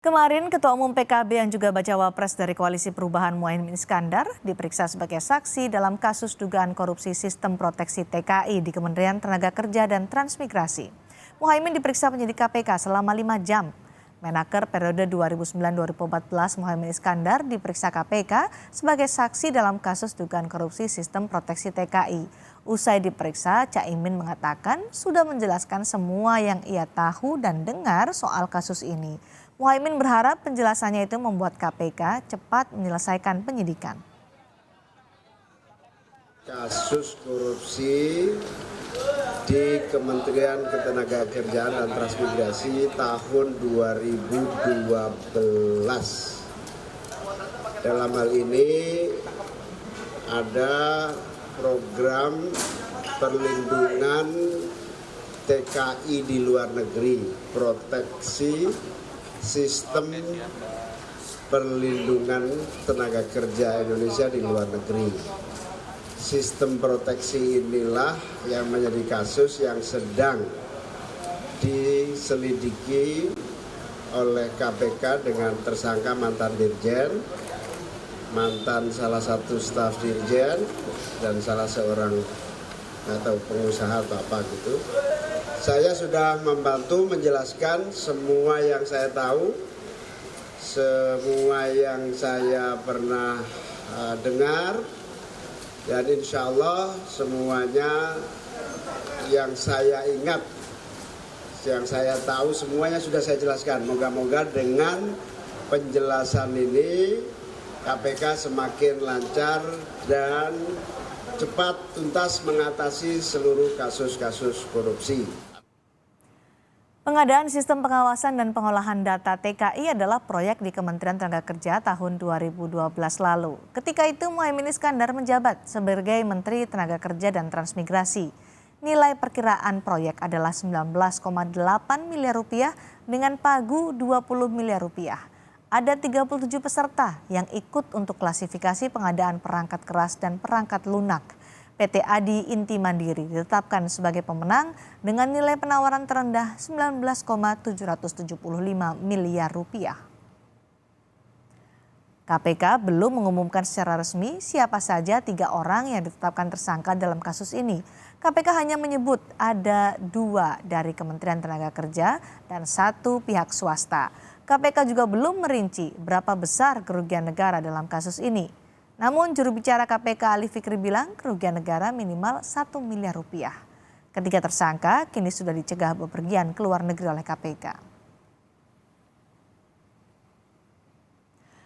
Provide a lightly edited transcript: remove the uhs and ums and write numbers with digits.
Kemarin Ketua Umum PKB yang juga bacawa pres dari Koalisi Perubahan Muhaimin Iskandar diperiksa sebagai saksi dalam kasus dugaan korupsi sistem proteksi TKI di Kementerian Tenaga Kerja dan Transmigrasi. Muhaimin diperiksa penyidik KPK selama 5 jam. Menaker periode 2009-2014 Muhaimin Iskandar diperiksa KPK sebagai saksi dalam kasus dugaan korupsi sistem proteksi TKI. Usai diperiksa, Caimin mengatakan sudah menjelaskan semua yang ia tahu dan dengar soal kasus ini. Muhaimin berharap penjelasannya itu membuat KPK cepat menyelesaikan penyidikan. Kasus korupsi di Kementerian Ketenagakerjaan dan Transmigrasi tahun 2012. Dalam hal ini ada program perlindungan TKI di luar negeri, proteksi sistem perlindungan tenaga kerja Indonesia di luar negeri. Sistem proteksi inilah yang menjadi kasus yang sedang diselidiki oleh KPK dengan tersangka mantan dirjen, mantan salah satu staf dirjen, dan salah seorang atau pengusaha atau apa gitu. Saya sudah membantu menjelaskan semua yang saya tahu, semua yang saya pernah dengar, dan insya Allah semuanya yang saya ingat, yang saya tahu semuanya sudah saya jelaskan. Moga-moga dengan penjelasan ini KPK semakin lancar dan cepat tuntas mengatasi seluruh kasus-kasus korupsi. Pengadaan sistem pengawasan dan pengolahan data TKI adalah proyek di Kementerian Tenaga Kerja tahun 2012 lalu. Ketika itu Muhaimin Iskandar menjabat sebagai Menteri Tenaga Kerja dan Transmigrasi. Nilai perkiraan proyek adalah 19,8 miliar rupiah dengan pagu 20 miliar rupiah. Ada 37 peserta yang ikut untuk klasifikasi pengadaan perangkat keras dan perangkat lunak. PT Adi Inti Mandiri ditetapkan sebagai pemenang dengan nilai penawaran terendah 19,775 miliar rupiah. KPK belum mengumumkan secara resmi siapa saja 3 orang yang ditetapkan tersangka dalam kasus ini. KPK hanya menyebut ada 2 dari Kementerian Tenaga Kerja dan 1 pihak swasta. KPK juga belum merinci berapa besar kerugian negara dalam kasus ini. Namun juru bicara KPK Ali Fikri bilang kerugian negara minimal 1 miliar rupiah. Ketiga tersangka kini sudah dicegah bepergian ke luar negeri oleh KPK.